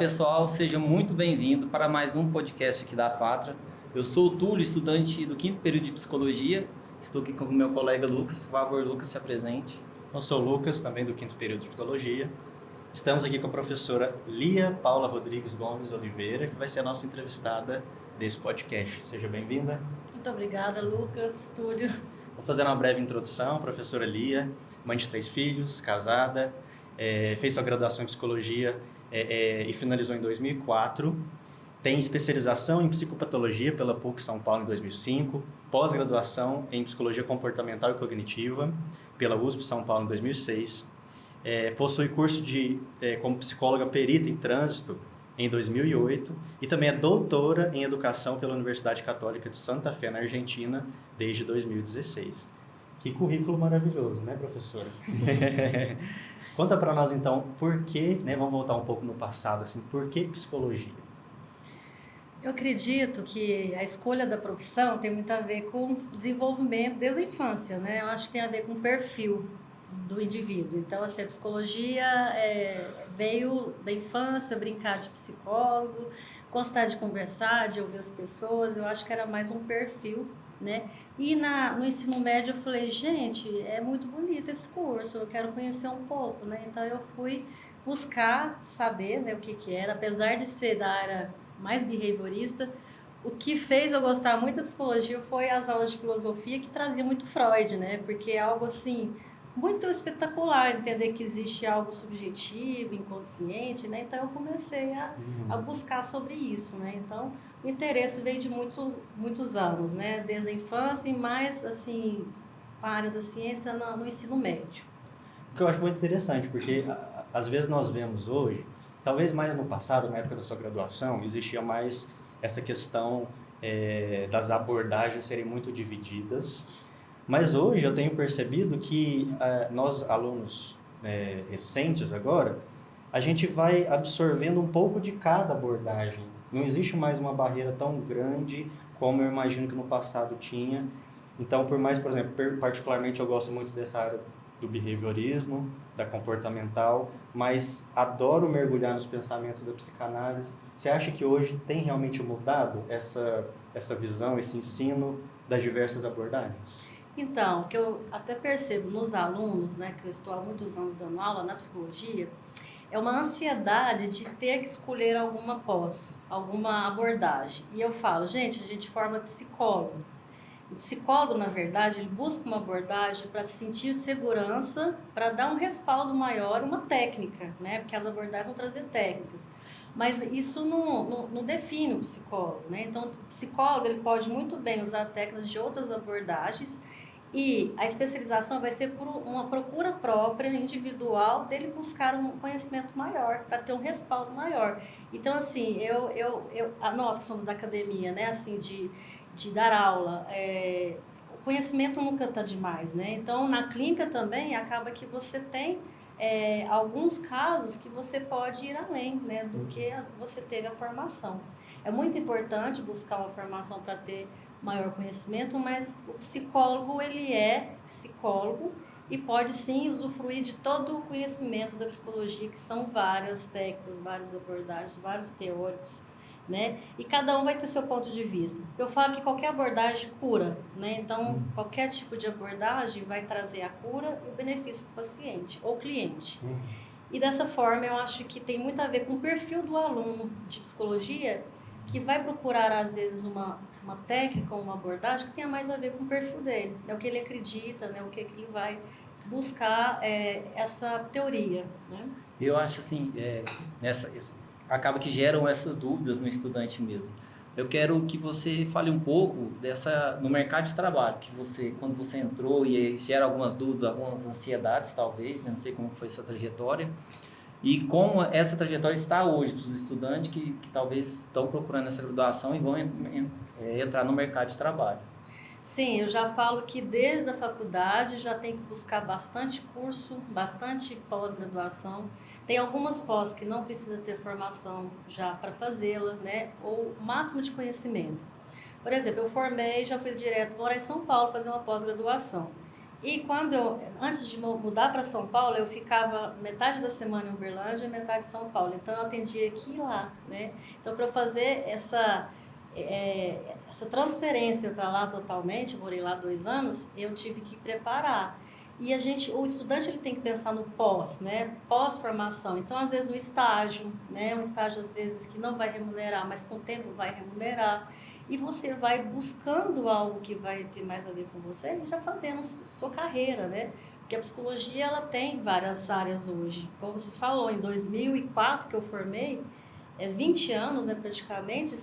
Olá pessoal, seja muito bem-vindo para mais um podcast aqui da Fatra. Eu sou o Túlio, estudante do 5º período de Psicologia. Estou aqui com o meu colega Lucas. Por favor, Lucas, se apresente. Eu sou o Lucas, também do 5º período de Psicologia. Estamos aqui com a professora Lia Paula Rodrigues Gomes Oliveira, que vai ser a nossa entrevistada desse podcast. Seja bem-vinda. Muito obrigada, Lucas, Túlio. Vou fazer uma breve introdução. Professora Lia, mãe de 3 filhos, casada, fez sua graduação em Psicologia e finalizou em 2004. Tem especialização em Psicopatologia pela PUC São Paulo em 2005, pós-graduação em Psicologia Comportamental e Cognitiva pela USP São Paulo em 2006. Possui curso como psicóloga perita em trânsito em 2008 e também é doutora em Educação pela Universidade Católica de Santa Fé, na Argentina, desde 2016. Que currículo maravilhoso, né, professora? Conta para nós, então, por que, vamos voltar um pouco no passado, assim, por que psicologia? Eu acredito que a escolha da profissão tem muito a ver com desenvolvimento desde a infância, né? Eu acho que tem a ver com o perfil do indivíduo. Então, assim, a psicologia veio da infância, brincar de psicólogo, gostar de conversar, de ouvir as pessoas. Eu acho que era mais um perfil, né? E no ensino médio eu falei, gente, é muito bonito esse curso, eu quero conhecer um pouco, né? Então eu fui buscar saber, né, o que era, apesar de ser da área mais behaviorista, o que fez eu gostar muito da psicologia foi as aulas de filosofia que trazia muito Freud, né? Porque é algo assim muito espetacular, entender que existe algo subjetivo, inconsciente, né? Então eu comecei a buscar sobre isso, né? Então o interesse veio de muitos anos, né? Desde a infância e mais, assim, a área da ciência no ensino médio. O que eu acho muito interessante, porque às vezes nós vemos hoje, talvez mais no passado, na época da sua graduação, existia mais essa questão das abordagens serem muito divididas, mas hoje eu tenho percebido que nós, alunos recentes agora, a gente vai absorvendo um pouco de cada abordagem. Não existe mais uma barreira tão grande como eu imagino que no passado tinha. Então, por mais, por exemplo, particularmente eu gosto muito dessa área do behaviorismo, da comportamental, mas adoro mergulhar nos pensamentos da psicanálise. Você acha que hoje tem realmente mudado essa visão, esse ensino das diversas abordagens? Então, o que eu até percebo nos alunos, né, que eu estou há muitos anos dando aula na psicologia, é uma ansiedade de ter que escolher alguma pós, alguma abordagem. E eu falo, gente, a gente forma psicólogo. O psicólogo, na verdade, ele busca uma abordagem para sentir segurança, para dar um respaldo maior, uma técnica, né? Porque as abordagens vão trazer técnicas. Mas isso não define o psicólogo, né? Então, o psicólogo ele pode muito bem usar técnicas de outras abordagens e a especialização vai ser por uma procura própria, individual, dele buscar um conhecimento maior, para ter um respaldo maior. Então, assim, nós que somos da academia, né? Assim, de dar aula, o conhecimento nunca está demais, né? Então, na clínica também, acaba que você tem alguns casos que você pode ir além, né, do que você teve a formação. É muito importante buscar uma formação para ter maior conhecimento, mas o psicólogo, ele é psicólogo e pode sim usufruir de todo o conhecimento da psicologia, que são várias técnicas, várias abordagens, vários teóricos, né? E cada um vai ter seu ponto de vista. Eu falo que qualquer abordagem cura, né? Então, qualquer tipo de abordagem vai trazer a cura e o benefício para o paciente ou cliente. E dessa forma, eu acho que tem muito a ver com o perfil do aluno de psicologia, que vai procurar, às vezes, uma técnica ou uma abordagem que tenha mais a ver com o perfil dele, né? O que ele acredita, né? O que ele vai buscar essa teoria, né? Eu acho assim, acaba que geram essas dúvidas no estudante mesmo. Eu quero que você fale um pouco no mercado de trabalho, que você, quando você entrou e aí gera algumas dúvidas, algumas ansiedades talvez, né? Não sei como foi sua trajetória, e como essa trajetória está hoje dos estudantes que talvez estão procurando essa graduação e vão entrar no mercado de trabalho. Sim, eu já falo que desde a faculdade já tem que buscar bastante curso, bastante pós-graduação. Tem algumas pós que não precisa ter formação já para fazê-la, né? Ou o máximo de conhecimento. Por exemplo, eu formei, já fui direto morar em São Paulo fazer uma pós-graduação. E antes de mudar para São Paulo, eu ficava metade da semana em Uberlândia e metade em São Paulo. Então, eu atendia aqui e lá, né? Então, para eu fazer essa transferência para lá totalmente, eu morei lá 2 anos, eu tive que preparar. E o estudante ele tem que pensar no pós, né? Pós-formação. Então, às vezes, um estágio, né? Um estágio, às vezes, que não vai remunerar, mas com o tempo vai remunerar. E você vai buscando algo que vai ter mais a ver com você e já fazendo sua carreira, né? Porque a psicologia, ela tem várias áreas hoje. Como você falou, em 2004 que eu formei, 20 anos, né, praticamente,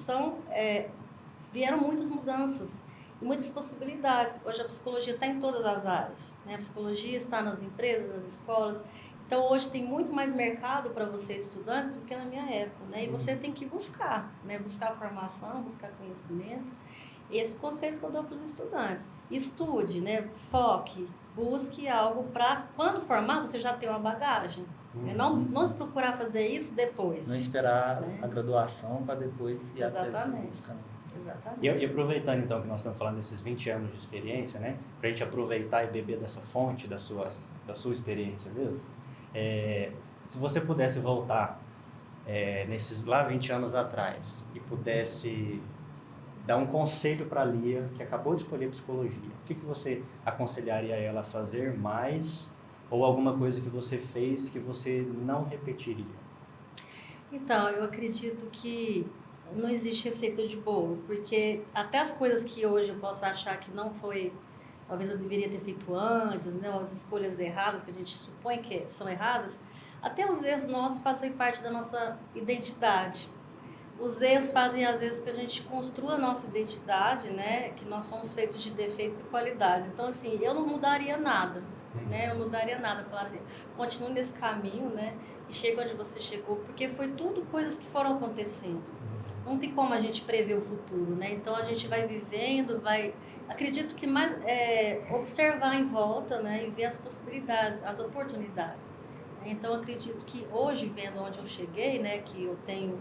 vieram muitas mudanças e muitas possibilidades. Hoje a psicologia está em todas as áreas, né? A psicologia está nas empresas, nas escolas. Então, hoje tem muito mais mercado para você, estudante, do que na minha época, né? E você tem que buscar, né? Buscar formação, buscar conhecimento. Esse conceito que eu dou para os estudantes. Estude, né? Foque, busque algo para, quando formar, você já ter uma bagagem. Né? Não procurar fazer isso depois. Não esperar, né? A graduação para depois ir até essa Exatamente. busca. Exatamente. E aproveitando então que nós estamos falando desses 20 anos de experiência, né? Para a gente aproveitar e beber dessa fonte da sua experiência mesmo. Se você pudesse voltar nesses lá 20 anos atrás e pudesse dar um conselho para a Lia, que acabou de escolher psicologia, o que você aconselharia ela a fazer mais ou alguma coisa que você fez que você não repetiria? Então, eu acredito que não existe receita de bolo, porque até as coisas que hoje eu posso achar que não foi, talvez eu deveria ter feito antes, né, as escolhas erradas que a gente supõe que são erradas, até os erros nossos fazem parte da nossa identidade. Os erros fazem, às vezes, que a gente construa a nossa identidade, né, que nós somos feitos de defeitos e qualidades. Então, assim, eu não mudaria nada, né, eu não mudaria nada, falar assim, continue nesse caminho, né, e chega onde você chegou, porque foi tudo coisas que foram acontecendo. Não tem como a gente prever o futuro, né? Então a gente vai vivendo, acredito que mais observar em volta, né, e ver as possibilidades, as oportunidades. Então acredito que hoje, vendo onde eu cheguei, né, que eu tenho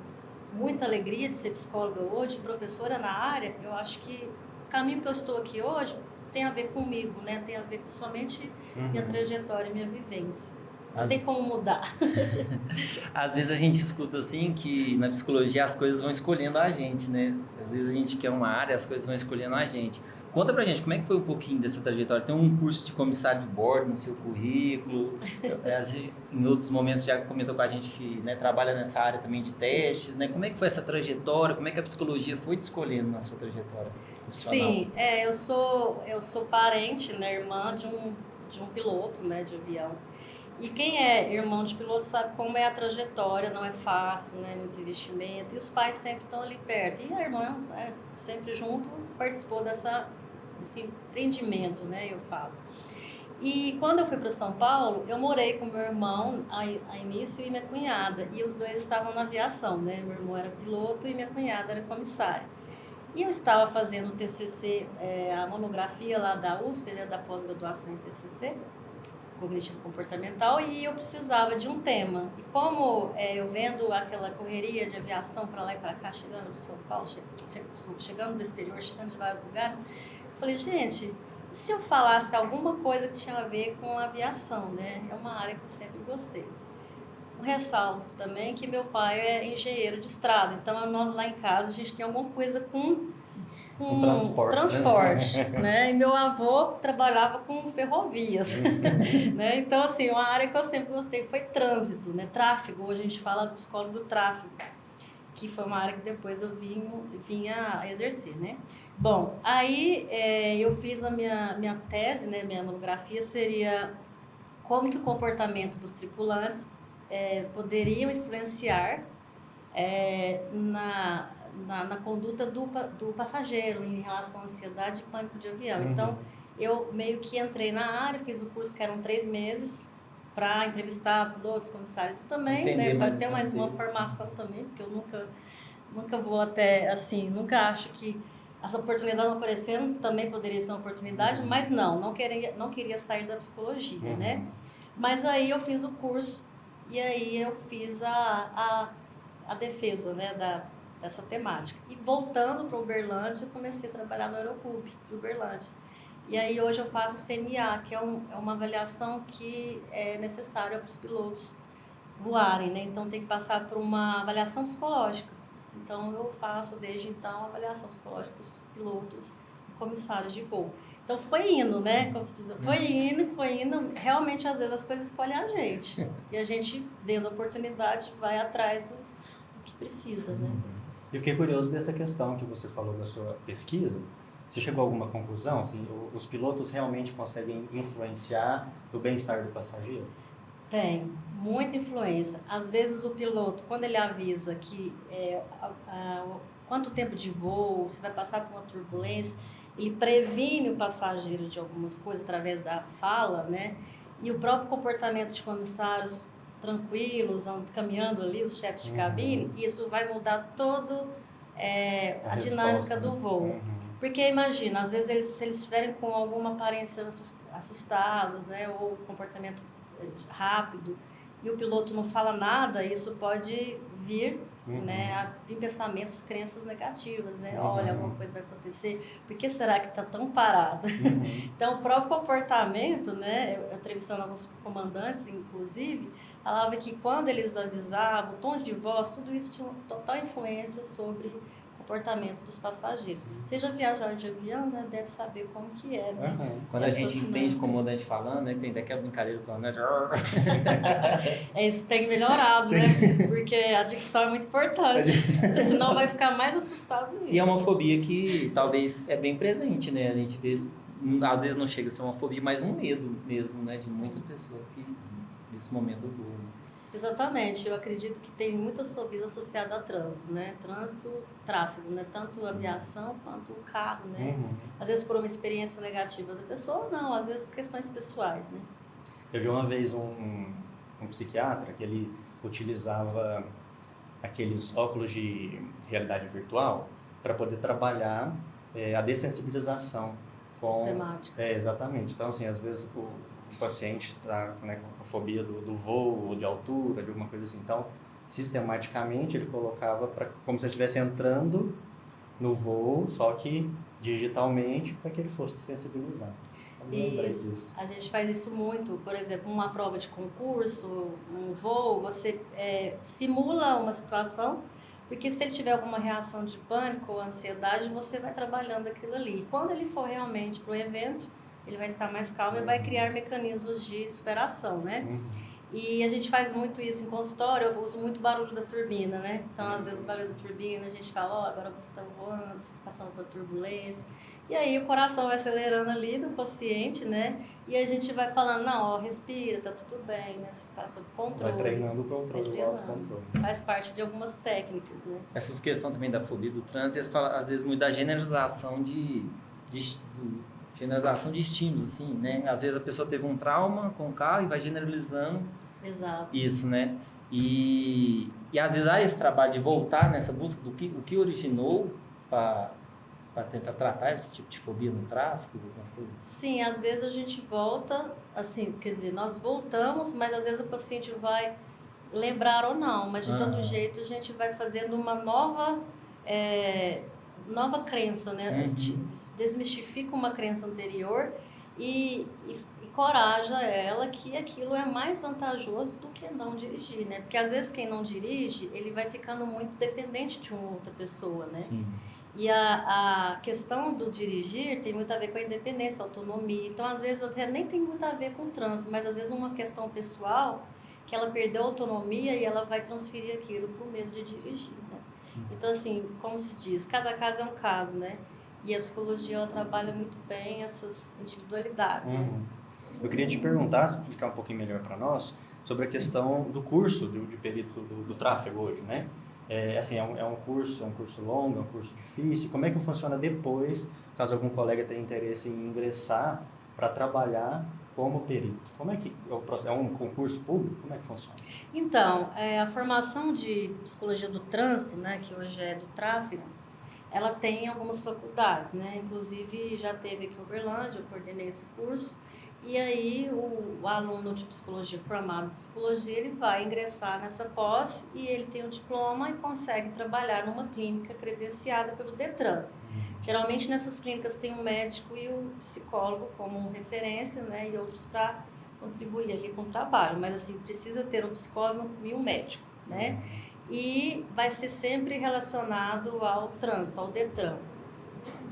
muita alegria de ser psicóloga hoje, professora na área, eu acho que o caminho que eu estou aqui hoje tem a ver comigo, né? Tem a ver com somente minha trajetória, minha vivência. Não tem como mudar. Às vezes a gente escuta assim que na psicologia as coisas vão escolhendo a gente, né? Às vezes a gente quer uma área, as coisas vão escolhendo a gente. Conta pra gente, como é que foi um pouquinho dessa trajetória? Tem um curso de comissário de bordo no seu currículo, em outros momentos já comentou com a gente que, né, trabalha nessa área também de testes, né? Como é que foi essa trajetória? Como é que a psicologia foi te escolhendo na sua trajetória profissional? Sim, eu sou parente, né, irmã de um piloto, né, de avião. E quem é irmão de piloto sabe como é a trajetória, não é fácil, né? Muito investimento. E os pais sempre estão ali perto. E a irmã, sempre junto, participou desse empreendimento, né? Eu falo. E quando eu fui para São Paulo, eu morei com meu irmão a início e minha cunhada. E os dois estavam na aviação, né? Meu irmão era piloto e minha cunhada era comissária. E eu estava fazendo o TCC, a monografia lá da USP, né? Da pós-graduação em TCC. Cognitivo comportamental, e eu precisava de um tema. E como eu vendo aquela correria de aviação para lá e para cá, chegando de São Paulo, chegando do exterior, chegando de vários lugares, eu falei, gente, e se eu falasse alguma coisa que tinha a ver com a aviação, né? É uma área que eu sempre gostei. Um ressalvo também que meu pai é engenheiro de estrada, então nós lá em casa a gente tem alguma coisa com transporte, né? E meu avô trabalhava com ferrovias, né? Então, assim, uma área que eu sempre gostei foi trânsito, né? Tráfego, hoje a gente fala do psicólogo do tráfego, que foi uma área que depois eu vinha a exercer, né? Bom, aí eu fiz a minha tese, né? Minha monografia seria como que o comportamento dos tripulantes poderiam influenciar na conduta do passageiro em relação à ansiedade e pânico de avião. Então, eu meio que entrei na área, fiz o curso que eram 3 meses para entrevistar pilotos, comissários e também, né, para ter mais uma formação também, porque eu nunca vou até, assim, nunca acho que essa oportunidade não aparecendo também poderia ser uma oportunidade, mas não queria sair da psicologia, né? Mas aí eu fiz o curso e aí eu fiz a defesa, né, dessa temática. E voltando para Uberlândia, eu comecei a trabalhar no Aeroclube de Uberlândia. E aí hoje eu faço o CMA, que é uma avaliação que é necessária para os pilotos voarem, né? Então tem que passar por uma avaliação psicológica. Então eu faço desde então a avaliação psicológica para os pilotos e comissários de voo. Então foi indo, né? Como se diz, foi indo. Realmente às vezes as coisas escolhem a gente. E a gente, vendo a oportunidade, vai atrás do que precisa, né? Eu fiquei curioso dessa questão que você falou da sua pesquisa. Você chegou a alguma conclusão? Assim, os pilotos realmente conseguem influenciar o bem-estar do passageiro? Tem muita influência. Às vezes o piloto, quando ele avisa que quanto tempo de voo, se vai passar por uma turbulência, ele previne o passageiro de algumas coisas através da fala, né? E o próprio comportamento de comissários tranquilos, caminhando ali, os chefes de cabine, isso vai mudar todo a dinâmica do voo. Porque imagina, às vezes se eles estiverem com alguma aparência assustados, né, ou comportamento rápido, e o piloto não fala nada, isso pode vir, né, em pensamentos, crenças negativas, né? Olha, alguma coisa vai acontecer, por que será que está tão parado? Então, o próprio comportamento, né, eu entrevistando alguns comandantes, inclusive, falava que quando eles avisavam, o tom de voz, tudo isso tinha uma total influência sobre comportamento dos passageiros. Vocês já viajaram de avião, né? Deve saber como que é, né? Quando a gente entende o comandante falando, né? Tem até aquela brincadeira com o comandante. Isso tem melhorado, né? Porque a dicção é muito importante. Senão vai ficar mais assustado mesmo. E é uma fobia que talvez é bem presente, né? A gente vê, às vezes não chega a ser uma fobia, mas um medo mesmo, né? De muitas pessoas que nesse momento do voo. Exatamente, eu acredito que tem muitas fobias associadas a trânsito, né? Trânsito, tráfego, né? Tanto aviação quanto o carro, né? Às vezes por uma experiência negativa da pessoa, não, às vezes questões pessoais, né? Eu vi uma vez um psiquiatra que ele utilizava aqueles óculos de realidade virtual para poder trabalhar a dessensibilização. Sistemática. Exatamente. Então, assim, às vezes o paciente está, né, com a fobia do voo, de altura, de alguma coisa assim. Então, sistematicamente, ele colocava como se ele estivesse entrando no voo, só que digitalmente, para que ele fosse sensibilizado. Isso. A gente faz isso muito. Por exemplo, uma prova de concurso, um voo, você simula uma situação, porque se ele tiver alguma reação de pânico ou ansiedade, você vai trabalhando aquilo ali. E quando ele for realmente para o evento, ele vai estar mais calmo e vai criar mecanismos de superação, né? E a gente faz muito isso em consultório, eu uso muito barulho da turbina, né? Então, às vezes, o barulho da turbina, a gente fala, agora você está voando, você está passando por turbulência. E aí, o coração vai acelerando ali do paciente, né? E a gente vai falando, não, respira, tá tudo bem, né? Você tá sob controle. Vai treinando o controle, o autocontrole. Faz parte de algumas técnicas, né? Essas questões também da fobia do trânsito, eles falam, às vezes, muito da generalização de estímulos, assim, né? Às vezes a pessoa teve um trauma com o carro e vai generalizando. Exato. Isso, né? E às vezes há esse trabalho de voltar nessa busca do que originou para tentar tratar esse tipo de fobia no tráfego, alguma coisa? Sim, às vezes a gente volta, assim, quer dizer, nós voltamos, mas às vezes o paciente vai lembrar ou não, mas de todo jeito a gente vai fazendo uma nova crença, né? Desmistifica uma crença anterior e encoraja ela que aquilo é mais vantajoso do que não dirigir, né? Porque às vezes quem não dirige, ele vai ficando muito dependente de uma outra pessoa, né? Sim. E a questão do dirigir tem muito a ver com a independência, a autonomia. Então, às vezes, até nem tem muito a ver com o trânsito, mas às vezes uma questão pessoal, que ela perdeu a autonomia e ela vai transferir aquilo por medo de dirigir, né? Então, assim, como se diz, cada caso é um caso, né? E a psicologia, ela trabalha muito bem essas individualidades, né? Eu queria te perguntar, explicar um pouquinho melhor para nós, sobre a questão do curso de perito do tráfego hoje, né? É um curso longo, é um curso difícil. Como é que funciona depois, caso algum colega tenha interesse em ingressar para trabalhar como perito? Como é que é um concurso público? Como é que funciona? Então, a formação de psicologia do trânsito, né, que hoje é do tráfego, ela tem algumas faculdades, né? Inclusive já teve aqui em Uberlândia, eu coordenei esse curso. E aí o aluno de psicologia, formado em psicologia, ele vai ingressar nessa pós e ele tem o diploma e consegue trabalhar numa clínica credenciada pelo Detran. Geralmente nessas clínicas tem o médico e o psicólogo como referência, né? E outros para contribuir ali com o trabalho. Mas assim, precisa ter um psicólogo e um médico, né? E vai ser sempre relacionado ao trânsito, ao DETRAN.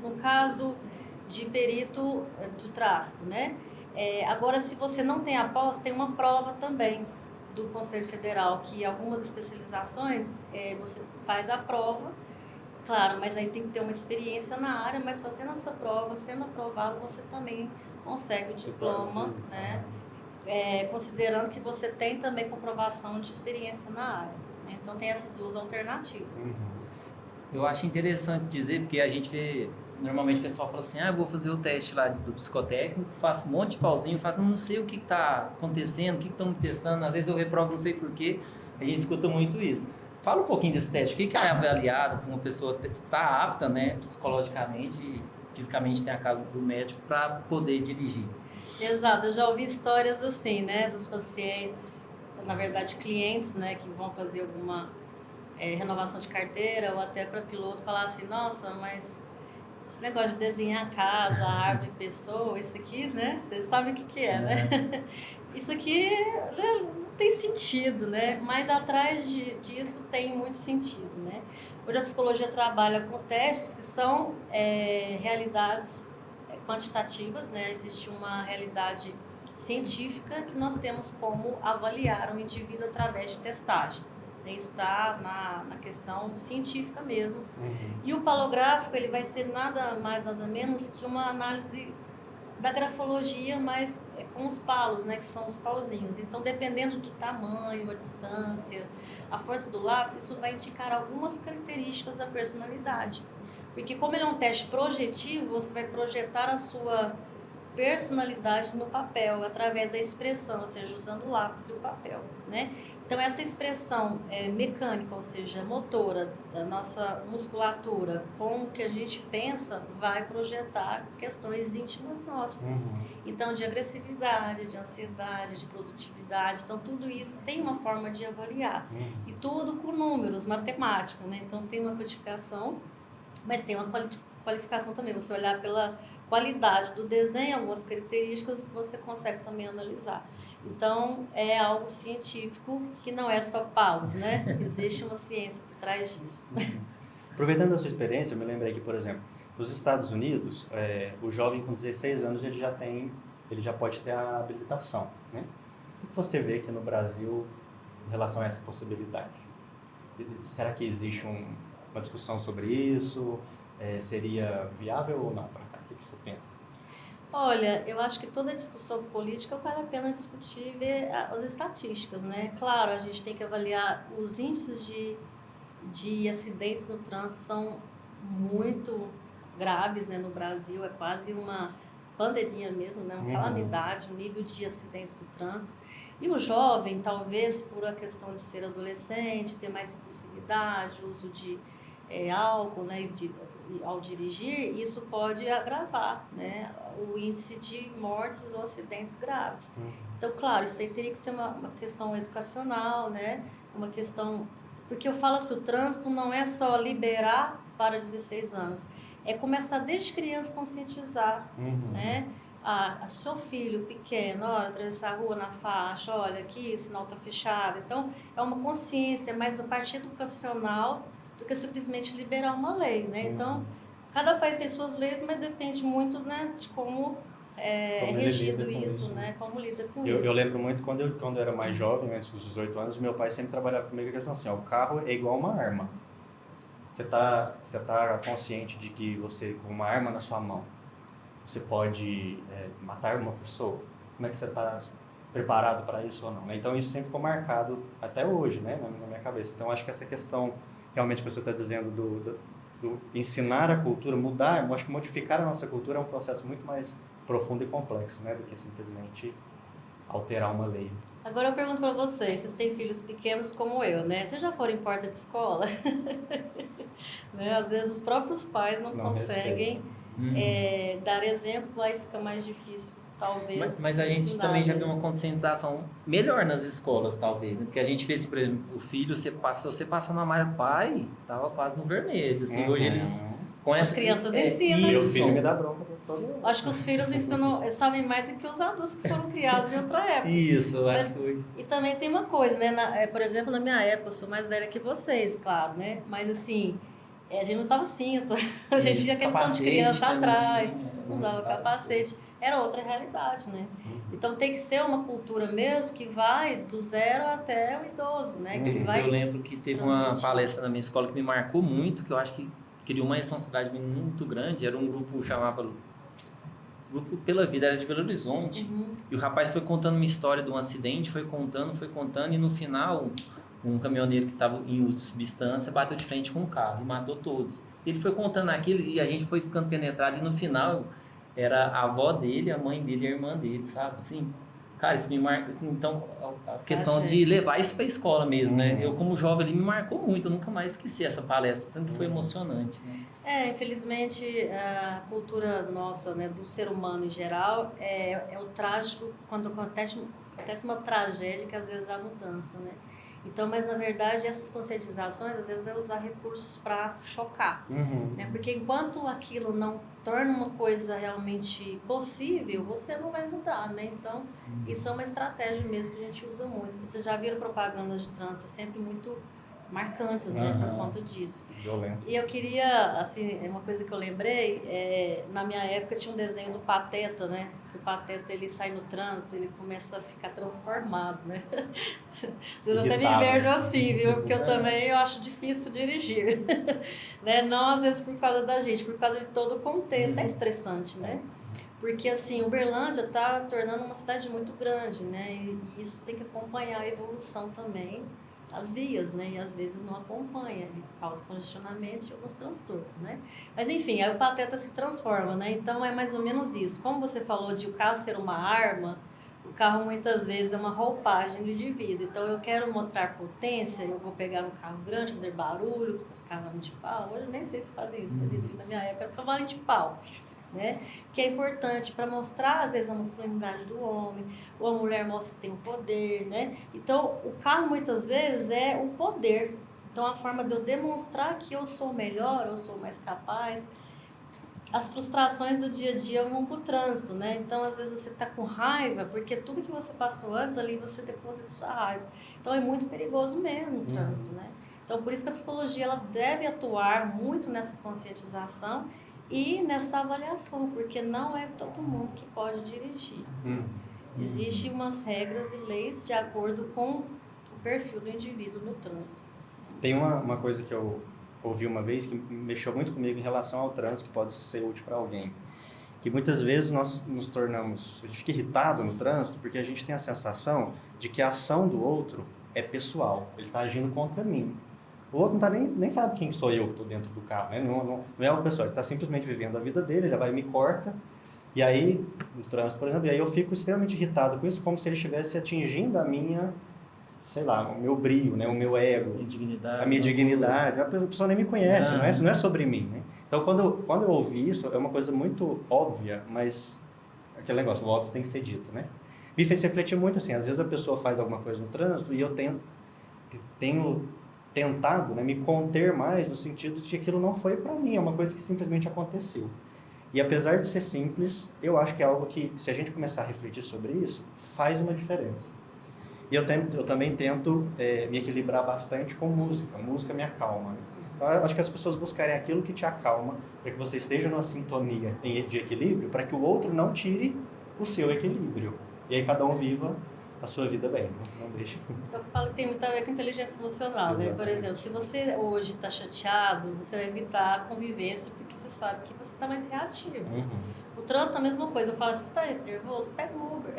No caso de perito do tráfego, né? Agora, se você não tem a pós, tem uma prova também do Conselho Federal, que algumas especializações você faz a prova, claro, mas aí tem que ter uma experiência na área, mas fazendo essa prova, sendo aprovado, você também consegue o diploma, né? Considerando que você tem também comprovação de experiência na área. Então, tem essas duas alternativas. Eu acho interessante dizer, porque a gente vê, normalmente o pessoal fala assim, vou fazer o teste lá do psicotécnico, faço um monte de pauzinho, não sei o que está acontecendo, o que estão me testando, às vezes eu reprovo, não sei porquê, a gente escuta muito isso. Fala um pouquinho desse teste, o que é avaliado para uma pessoa estar apta, né, psicologicamente e fisicamente tem a casa do médico para poder dirigir. Exato, eu já ouvi histórias assim, né, dos pacientes, na verdade clientes, né, que vão fazer alguma renovação de carteira ou até para piloto falar assim, nossa, mas esse negócio de desenhar casa, árvore, pessoa, isso aqui, né, vocês sabem o que é, né? Isso aqui não tem sentido, né? Mas atrás disso tem muito sentido, né? Hoje a psicologia trabalha com testes que são realidades quantitativas, né? Existe uma realidade científica que nós temos como avaliar um indivíduo através de testagem. Isso está na questão científica mesmo. E o palográfico ele vai ser nada mais, nada menos que uma análise da grafologia, mas com os palos, né, que são os pauzinhos. Então, dependendo do tamanho, a distância, a força do lápis, isso vai indicar algumas características da personalidade. Porque como ele é um teste projetivo, você vai projetar a sua personalidade no papel, através da expressão, ou seja, usando o lápis e o papel, né? Então, essa expressão mecânica, ou seja, motora da nossa musculatura com o que a gente pensa, vai projetar questões íntimas nossas. Então, de agressividade, de ansiedade, de produtividade. Então, tudo isso tem uma forma de avaliar. E tudo com números, matemática, né? Então, tem uma codificação, mas tem uma qualificação também. Você olhar pela qualidade do desenho, algumas características, você consegue também analisar. Então, é algo científico que não é só paus, né? Existe uma ciência por trás disso. Aproveitando a sua experiência, eu me lembrei que, por exemplo, nos Estados Unidos, o jovem com 16 anos ele já pode ter a habilitação, né? O que você vê aqui no Brasil em relação a essa possibilidade? Será que existe uma discussão sobre isso? Seria viável ou não para cá? O que você pensa? Olha, eu acho que toda discussão política vale a pena discutir e ver as estatísticas, né? Claro, a gente tem que avaliar os índices de acidentes no trânsito são muito graves, né? No Brasil é quase uma pandemia mesmo, né? Uma calamidade, o nível de acidentes do trânsito. E o jovem, talvez por a questão de ser adolescente, ter mais impulsividade, uso de álcool, né? Ao dirigir, isso pode agravar, né, o índice de mortes ou acidentes graves. Então, claro, isso aí teria que ser uma questão educacional, né, uma questão... Porque eu falo assim, o trânsito não é só liberar para 16 anos, é começar desde criança a conscientizar, né, a seu filho pequeno, olha, atravessar a rua na faixa, olha aqui, o sinal está fechado. Então, é uma consciência, mais a parte educacional do que simplesmente liberar uma lei, né? Então, cada país tem suas leis, mas depende muito, né, de como é regido isso, né? Como lida com isso. Eu lembro muito quando eu era mais jovem, antes dos 18 anos, meu pai sempre trabalhava comigo a questão assim, o carro é igual uma arma. Você tá consciente de que você, com uma arma na sua mão, você pode matar uma pessoa? Como é que você está preparado para isso ou não? Então, isso sempre ficou marcado até hoje, né, na minha cabeça. Então, acho que essa questão realmente que você está dizendo do ensinar a cultura, mudar, eu acho que modificar a nossa cultura é um processo muito mais profundo e complexo, né, do que simplesmente alterar uma lei. Agora eu pergunto para vocês têm filhos pequenos como eu, né? Vocês já foram em porta de escola? Né? Às vezes os próprios pais não conseguem dar exemplo, aí fica mais difícil. Talvez mas a gente também já viu uma conscientização melhor nas escolas, talvez, né? Porque a gente vê, por exemplo, o filho, se você passa na marca pai, tava quase no vermelho, assim, hoje eles Com As crianças ensinam. Meu isso. filho me dá bronca todo. Acho que os filhos ensinam, sabem mais do que os adultos que foram criados em outra época. Isso, eu acho Mas- que foi. E também tem uma coisa, né? Por exemplo, na minha época, eu sou mais velha que vocês, claro, né? Mas assim, a gente não usava cinto, a gente tinha aquele tanto de criança atrás, usava capacete. Era outra realidade, né? Então tem que ser uma cultura mesmo que vai do 0 até o idoso, né? Que vai Eu lembro que teve uma transmitir. palestra na minha escola que me marcou muito, que eu acho que criou uma responsabilidade muito grande. Era um grupo chamado Grupo Pela Vida, era de Belo Horizonte. Uhum. E o rapaz foi contando uma história de um acidente, foi contando, e no final, um caminhoneiro que estava em uso de substância bateu de frente com um carro e matou todos. Ele foi contando aquilo e a gente foi ficando penetrado, e no final era a avó dele, a mãe dele e a irmã dele, sabe? Assim, cara, isso me marca. Então, a questão de levar isso para a escola mesmo, né? Eu, como jovem, ali me marcou muito, eu nunca mais esqueci essa palestra, tanto que foi emocionante, né? Infelizmente, a cultura nossa, né, do ser humano em geral, é o trágico quando acontece uma tragédia que às vezes há mudança, né? Então, mas na verdade, essas conscientizações às vezes vai usar recursos para chocar, né? Porque enquanto aquilo não torna uma coisa realmente possível, você não vai mudar, né? Então, isso é uma estratégia mesmo que a gente usa muito. Vocês já viram propagandas de trânsito sempre muito marcantes, né, por conta disso. Violento. E eu queria, assim, uma coisa que eu lembrei, na minha época tinha um desenho do Pateta, né? Que o Pateta, ele sai no trânsito, ele começa a ficar transformado, né? Às vezes eu até me Irritado. invejo assim, viu? Porque eu acho difícil dirigir, né? Não às vezes por causa da gente, por causa de todo o contexto. É estressante, né? Porque, assim, Uberlândia está tornando uma cidade muito grande, né? E isso tem que acompanhar a evolução também as vias, né? E às vezes não acompanha, ele causa congestionamento e alguns transtornos, né? Mas enfim, aí o Pateta se transforma, né? Então é mais ou menos isso. Como você falou de o carro ser uma arma, o carro muitas vezes é uma roupagem do indivíduo. Então eu quero mostrar potência, eu vou pegar um carro grande, fazer barulho, cavalo de pau. Hoje eu nem sei se fazem isso, mas enfim, na minha época era cavalo de pau. Né? Que é importante para mostrar, às vezes, a masculinidade do homem, ou a mulher mostra que tem o poder, né? Então, o carro, muitas vezes, é o poder. Então, a forma de eu demonstrar que eu sou melhor, eu sou mais capaz. As frustrações do dia a dia vão para o trânsito, né? Então, às vezes, você está com raiva, porque tudo que você passou antes, ali, você deposita sua raiva. Então, é muito perigoso mesmo o trânsito, né? Então, por isso que a psicologia, ela deve atuar muito nessa conscientização e nessa avaliação, porque não é todo mundo que pode dirigir. Existem umas regras e leis de acordo com o perfil do indivíduo no trânsito. Tem uma coisa que eu ouvi uma vez que mexeu muito comigo em relação ao trânsito, que pode ser útil para alguém. Que muitas vezes nós nos tornamos, a gente fica irritado no trânsito porque a gente tem a sensação de que a ação do outro é pessoal, ele está agindo contra mim. O outro não tá nem sabe quem sou eu que estou dentro do carro, né? Não é uma pessoa, ele está simplesmente vivendo a vida dele, já vai e me corta. E aí, no trânsito, por exemplo, e aí eu fico extremamente irritado com isso, como se ele estivesse atingindo a minha, sei lá, o meu brilho, né? O meu ego, a minha dignidade. A pessoa nem me conhece, não é sobre mim, né? Então, quando eu ouvi isso, é uma coisa muito óbvia, mas aquele negócio, o óbvio tem que ser dito, né? Me fez refletir muito assim, às vezes a pessoa faz alguma coisa no trânsito e eu tenho tentado, né, me conter mais no sentido de que aquilo não foi para mim, é uma coisa que simplesmente aconteceu. E apesar de ser simples, eu acho que é algo que, se a gente começar a refletir sobre isso, faz uma diferença. E eu também tento me equilibrar bastante com música. Música me acalma. Então, eu acho que as pessoas buscarem aquilo que te acalma, para que você esteja numa sintonia de equilíbrio, para que o outro não tire o seu equilíbrio. E aí cada um viva a sua vida bem, não deixe. Eu falo que tem muito a ver com inteligência emocional, né? Por exemplo, se você hoje está chateado, você vai evitar a convivência porque você sabe que você está mais reativo. O trânsito é a mesma coisa. Eu falo, você está nervoso? Pega um Uber.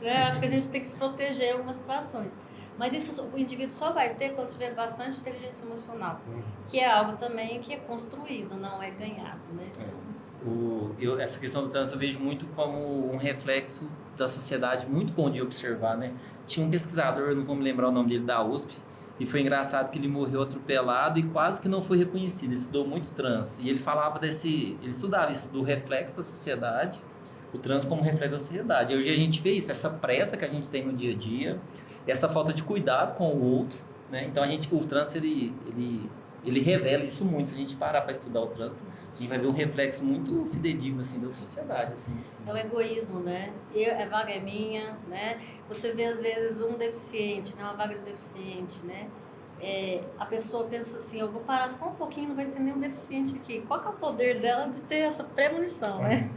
Né? Acho que a gente tem que se proteger em algumas situações. Mas isso o indivíduo só vai ter quando tiver bastante inteligência emocional, que é algo também que é construído, não é ganhado, né? Então, Essa questão do trânsito eu vejo muito como um reflexo da sociedade, muito bom de observar, né? Tinha um pesquisador, eu não vou me lembrar o nome dele, da USP, e foi engraçado que ele morreu atropelado e quase que não foi reconhecido. Ele estudou muito trânsito e ele falava ele estudava isso do reflexo da sociedade, o trânsito como reflexo da sociedade. E hoje a gente vê isso, essa pressa que a gente tem no dia a dia, essa falta de cuidado com o outro, né? Então o trânsito ele ele revela isso muito. Se a gente parar para estudar o trânsito, a gente vai ver um reflexo muito fidedigno assim da sociedade, assim. É o egoísmo, né? A vaga é minha, né? Você vê às vezes um deficiente, né? Uma vaga de deficiente, né? A pessoa pensa assim, eu vou parar só um pouquinho, não vai ter nenhum deficiente aqui. Qual que é o poder dela de ter essa premonição, né?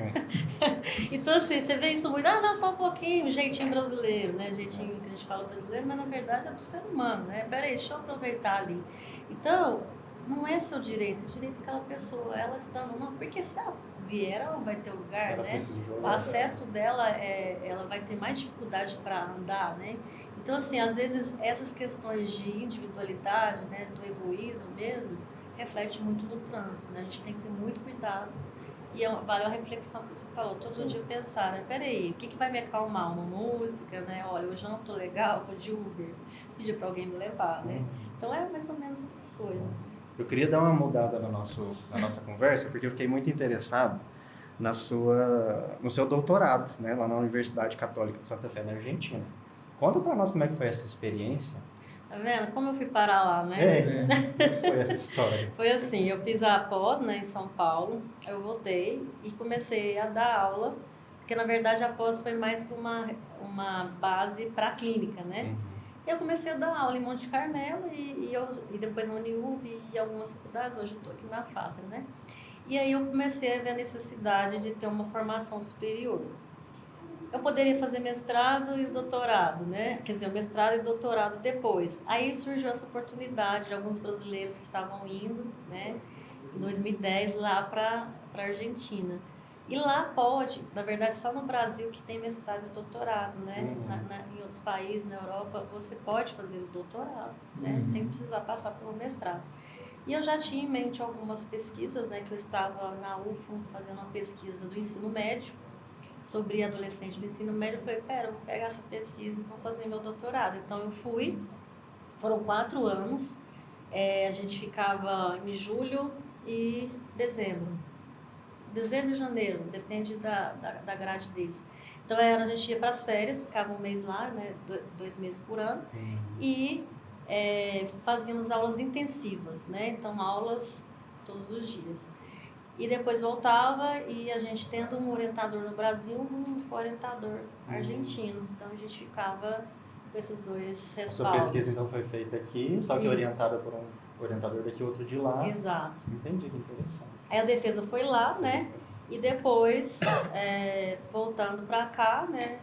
Então, assim, você vê isso muito, não, só um pouquinho, jeitinho brasileiro, né? Jeitinho que a gente fala brasileiro, mas na verdade é do ser humano, né? Peraí, deixa eu aproveitar ali. Então, não é seu direito, é direito daquela pessoa, ela estando, não, porque se ela vier, ela vai ter lugar, Ela né? precisou, O acesso dela, ela vai ter mais dificuldade para andar, né? Então, assim, às vezes essas questões de individualidade, né, do egoísmo mesmo, reflete muito no trânsito, né? A gente tem que ter muito cuidado. E vale a reflexão que você falou, todo dia pensar, né? Peraí, o que vai me acalmar? Uma música, né? Olha, hoje eu não tô legal, vou de Uber, pedir para alguém me levar, né? Então, é mais ou menos essas coisas. Eu queria dar uma mudada na nossa conversa, porque eu fiquei muito interessado no seu doutorado, né, lá na Universidade Católica de Santa Fé, na Argentina. Conta para nós como é que foi essa experiência. Tá vendo? Como eu fui parar lá, né? Como que foi essa história? Foi assim, eu fiz a pós, né, em São Paulo, eu voltei e comecei a dar aula, porque na verdade a pós foi mais para uma base para a clínica, né? Eu comecei a dar aula em Monte Carmelo e depois na Uniub e algumas faculdades, hoje eu estou aqui na FATRA, né? E aí eu comecei a ver a necessidade de ter uma formação superior. Eu poderia fazer mestrado e o doutorado, né? Quer dizer, o mestrado e o doutorado depois. Aí surgiu essa oportunidade de alguns brasileiros que estavam indo, né? Em 2010, lá para a Argentina. E lá pode, na verdade, só no Brasil que tem mestrado e doutorado, né? Em outros países, na Europa, você pode fazer o doutorado, né? Sem precisar passar pelo mestrado. E eu já tinha em mente algumas pesquisas, né? Que eu estava na UFO fazendo uma pesquisa do ensino médio, sobre adolescente do ensino médio. Eu falei, eu vou pegar essa pesquisa e vou fazer meu doutorado. Então eu fui, foram 4 anos, a gente ficava em julho e dezembro e janeiro, depende da grade deles. Então a gente ia para as férias, ficava um mês lá, né, 2 meses por ano, e fazíamos aulas intensivas, né, então aulas todos os dias. E depois voltava e a gente tendo um orientador no Brasil, um orientador argentino. Então a gente ficava com esses dois respaldos. A sua pesquisa então foi feita aqui, só que orientada por um orientador daqui, outro de lá. Exato. Entendi, que interessante. Aí a defesa foi lá, né? E depois, voltando para cá, né?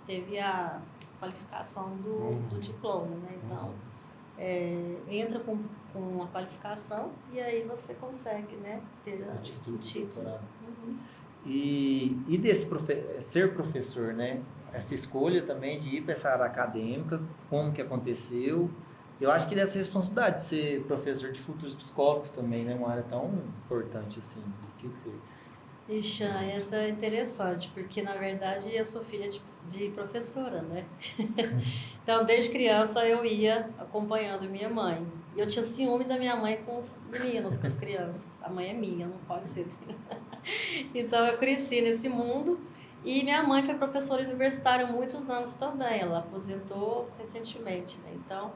Teve a qualificação do diploma, né? Então, entra com a qualificação e aí você consegue, né, ter o título. E desse ser professor, né? Essa escolha também de ir para essa área acadêmica, como que aconteceu? Eu acho que dessa responsabilidade de ser professor de futuros psicólogos também, né? Uma área tão importante assim. O que você... Ixi, essa é interessante, porque na verdade eu sou filha de professora, né? Então, desde criança eu ia acompanhando minha mãe. Eu tinha ciúme da minha mãe com os meninos, com as crianças. A mãe é minha, não pode ser. Então, eu cresci nesse mundo e minha mãe foi professora universitária há muitos anos também. Ela aposentou recentemente, né? Então,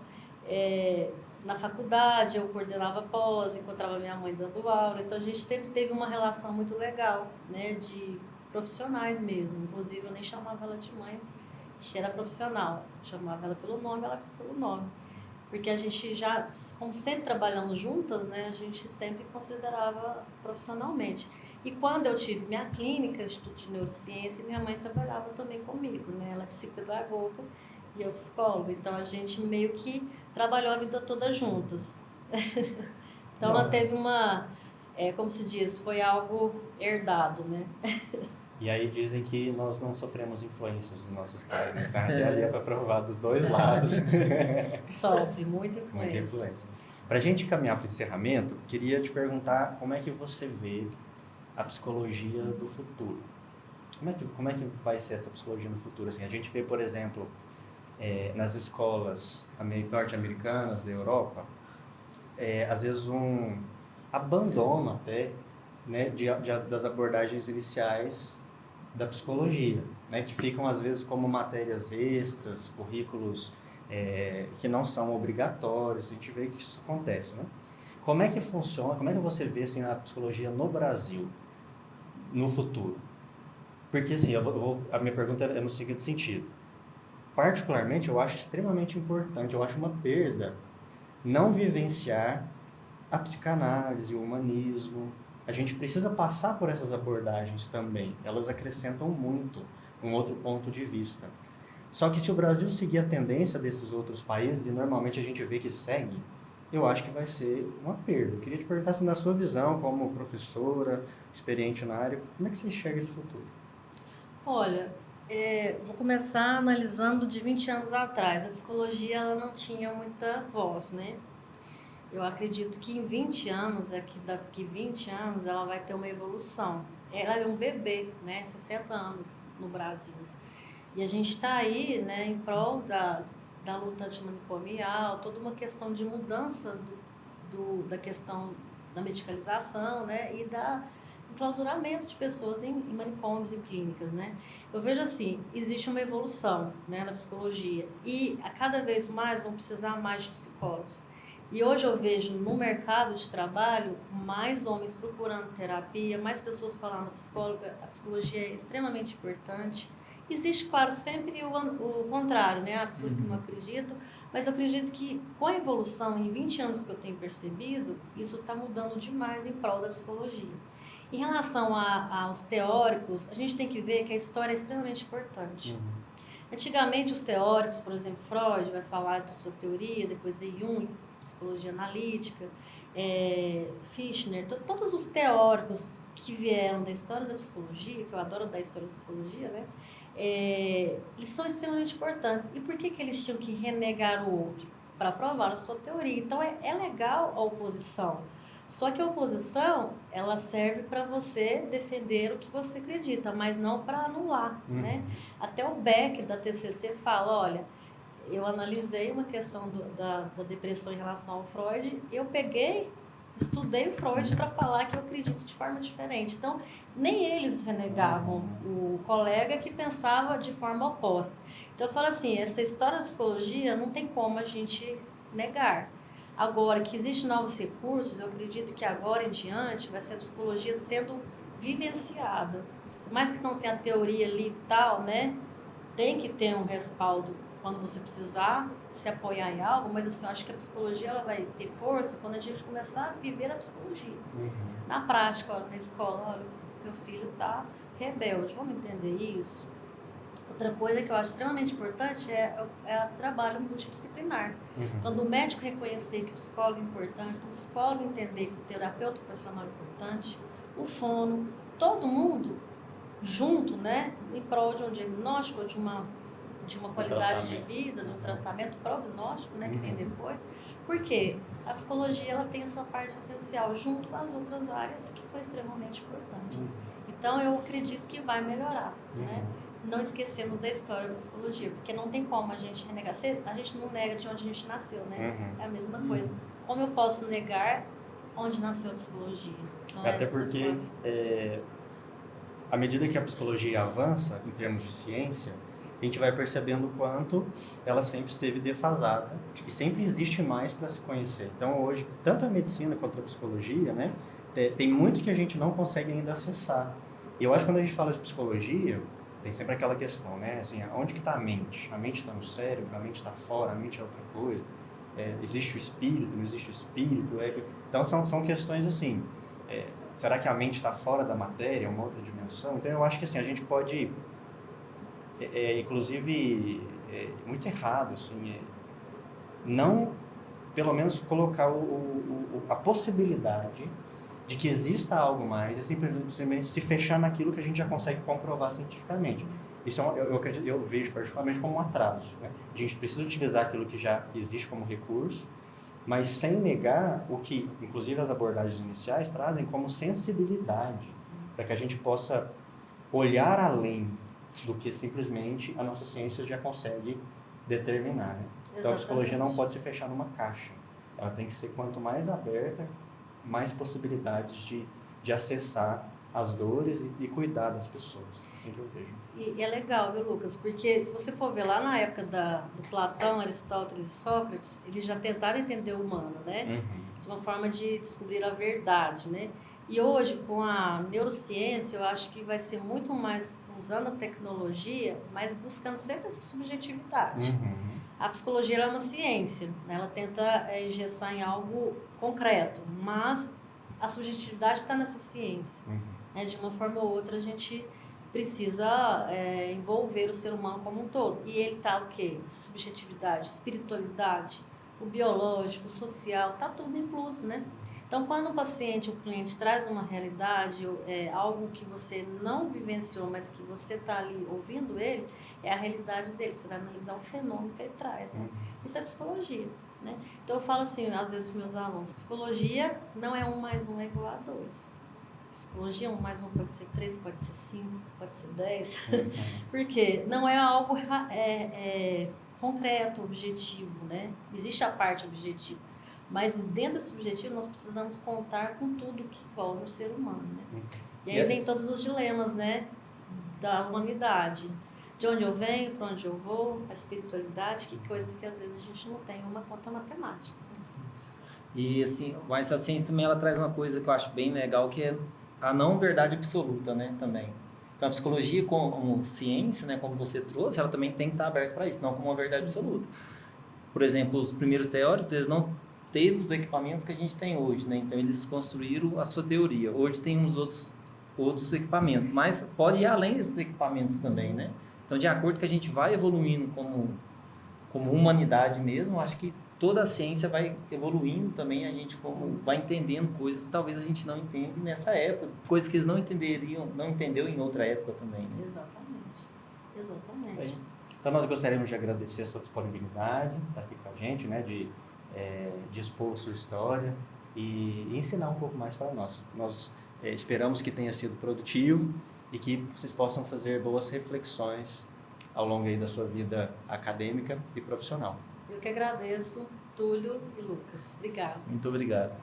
na faculdade eu coordenava pós, encontrava minha mãe dando aula, então a gente sempre teve uma relação muito legal, né, de profissionais mesmo. Inclusive eu nem chamava ela de mãe, era profissional, chamava ela pelo nome, ela pelo nome, porque a gente já, como sempre trabalhamos juntas, né, a gente sempre considerava profissionalmente. E quando eu tive minha clínica, Instituto de Neurociência, minha mãe trabalhava também comigo, né, ela é psicopedagoga e eu psicóloga, então a gente meio que trabalhou a vida toda juntas. Então ela teve como se diz, foi algo herdado, né? E aí dizem que nós não sofremos influências dos nossos pais, né? A gente é para provar dos dois lados. Sofre muita influência. Muita influência. Para a gente caminhar para o encerramento, queria te perguntar como é que você vê a psicologia do futuro. Como é que vai ser essa psicologia no futuro? Assim, a gente vê, por exemplo, nas escolas norte-americanas da Europa, às vezes um abandono até, né, das abordagens iniciais da psicologia, né, que ficam às vezes como matérias extras, currículos que não são obrigatórios, a gente vê que isso acontece, né? Como é que funciona, como é que você vê assim, a psicologia no Brasil, no futuro? Porque assim, a minha pergunta é no seguinte sentido. Particularmente, eu acho extremamente importante, eu acho uma perda não vivenciar a psicanálise, o humanismo. A gente precisa passar por essas abordagens também. Elas acrescentam muito um outro ponto de vista. Só que se o Brasil seguir a tendência desses outros países, e normalmente a gente vê que segue, eu acho que vai ser uma perda. Eu queria te perguntar, assim, na sua visão, como professora, experiente na área, como é que você enxerga esse futuro? Olha, vou começar analisando de 20 anos atrás. A psicologia ela não tinha muita voz, né? Eu acredito que em 20 anos, daqui 20 anos, ela vai ter uma evolução. Ela é um bebê, né? 60 anos no Brasil. E a gente está aí, né, em prol da luta antimanicomial, toda uma questão de mudança da questão da medicalização, né, e da enclausuramento de pessoas em manicômios e clínicas, né. Eu vejo assim, existe uma evolução, né, na psicologia e a cada vez mais vão precisar mais de psicólogos. E hoje eu vejo no mercado de trabalho mais homens procurando terapia, mais pessoas falando a psicologia é extremamente importante. Existe, claro, sempre o contrário, né? Há pessoas que não acreditam, mas eu acredito que com a evolução, em 20 anos que eu tenho percebido, isso está mudando demais em prol da psicologia. Em relação aos teóricos, a gente tem que ver que a história é extremamente importante. Antigamente, os teóricos, por exemplo, Freud vai falar da sua teoria, depois veio Jung, psicologia analítica, Fichtner, todos os teóricos que vieram da história da psicologia, que eu adoro dar história da psicologia, né? Eles são extremamente importantes. E por que eles tinham que renegar o outro? Para provar a sua teoria. Então, é legal a oposição. Só que a oposição, ela serve para você defender o que você acredita, mas não para anular, né? Até o Beck, da TCC, fala, olha, eu analisei uma questão da depressão em relação ao Freud, eu estudei o Freud para falar que eu acredito de forma diferente. Então, nem eles renegavam o colega que pensava de forma oposta. Então, eu falo assim, essa história da psicologia não tem como a gente negar. Agora, que existem novos recursos, eu acredito que agora em diante vai ser a psicologia sendo vivenciada. Por mais que não tenha a teoria ali e tal, né? Tem que ter um respaldo quando você precisar se apoiar em algo, mas assim, eu acho que a psicologia ela vai ter força quando a gente começar a viver a psicologia. Na prática, na escola, olha, meu filho está rebelde, vamos entender isso? Outra coisa que eu acho extremamente importante é o trabalho multidisciplinar. Quando o médico reconhecer que o psicólogo é importante, o psicólogo entender que o terapeuta ocupacional é importante, o fono, todo mundo junto, né, em prol de um diagnóstico, de uma qualidade de vida, de um tratamento prognóstico, né, que vem depois. Porque a psicologia ela tem a sua parte essencial junto com as outras áreas que são extremamente importantes. Então eu acredito que vai melhorar, né? Não esquecendo da história da psicologia, porque não tem como a gente renegar. A gente não nega de onde a gente nasceu, né? É a mesma coisa. Como eu posso negar onde nasceu a psicologia? Não Até porque, à medida que a psicologia avança, em termos de ciência, a gente vai percebendo o quanto ela sempre esteve defasada e sempre existe mais para se conhecer. Então, hoje, tanto a medicina quanto a psicologia, né, tem muito que a gente não consegue ainda acessar. E eu acho que quando a gente fala de psicologia, tem sempre aquela questão, né? Assim, onde que está a mente? A mente está no cérebro, a mente está fora, a mente é outra coisa. Existe o espírito, não existe o espírito? Então, são questões assim. Será que a mente está fora da matéria, uma outra dimensão? Então, eu acho que assim, a gente pode, inclusive, muito errado, assim, não, pelo menos, colocar a possibilidade de que exista algo mais e simplesmente se fechar naquilo que a gente já consegue comprovar cientificamente. Isso eu vejo particularmente como um atraso, né? A gente precisa utilizar aquilo que já existe como recurso, mas sem negar o que, inclusive, as abordagens iniciais trazem como sensibilidade, para que a gente possa olhar além do que simplesmente a nossa ciência já consegue determinar, né? Então, a psicologia não pode se fechar numa caixa. Ela tem que ser, quanto mais aberta, mais possibilidades de acessar as dores e cuidar das pessoas, assim que eu vejo. E é legal, viu, Lucas? Porque se você for ver lá na época do Platão, Aristóteles e Sócrates, eles já tentaram entender o humano, né? De uma forma de descobrir a verdade, né? E hoje, com a neurociência, eu acho que vai ser muito mais usando a tecnologia, mas buscando sempre essa subjetividade. A psicologia é uma ciência, né? Ela tenta engessar em algo concreto, mas a subjetividade está nessa ciência. Né? De uma forma ou outra, a gente precisa envolver o ser humano como um todo. E ele está o quê? Subjetividade, espiritualidade, o biológico, o social, está tudo incluso, né? Então, quando o paciente, o cliente traz uma realidade, algo que você não vivenciou, mas que você está ali ouvindo ele, é a realidade dele. Você vai analisar o fenômeno que ele traz, né? Isso é psicologia, né? Então, eu falo assim, às vezes, para meus alunos, psicologia não é 1 mais 1 é igual a 2. Psicologia, 1 mais 1 pode ser 3, pode ser 5, pode ser 10. Porque não é algo concreto, objetivo, né? Existe a parte objetiva. Mas dentro desse objetivo, nós precisamos contar com tudo que envolve o ser humano, né? E aí vem todos os dilemas, né? Da humanidade. De onde eu venho, para onde eu vou, a espiritualidade, que coisas que às vezes a gente não tem uma conta matemática. E assim, mas a ciência também ela traz uma coisa que eu acho bem legal, que é a não verdade absoluta, né, também. Então a psicologia como ciência, né, como você trouxe, ela também tem que estar aberta para isso, não como uma verdade absoluta. Por exemplo, os primeiros teóricos, eles não teve os equipamentos que a gente tem hoje, né? Então eles construíram a sua teoria. Hoje tem uns outros equipamentos, mas pode ir além desses equipamentos também, né? Então, de acordo que a gente vai evoluindo como humanidade mesmo, acho que toda a ciência vai evoluindo também, a gente vai entendendo coisas que talvez a gente não entende nessa época, coisas que eles não entendeu em outra época também, né? Exatamente. Então, nós gostaríamos de agradecer a sua disponibilidade, estar aqui com a gente, né? De expor sua história e ensinar um pouco mais para nós. Nós esperamos que tenha sido produtivo e que vocês possam fazer boas reflexões ao longo aí da sua vida acadêmica e profissional. Eu que agradeço, Túlio e Lucas. Obrigada. Muito obrigado.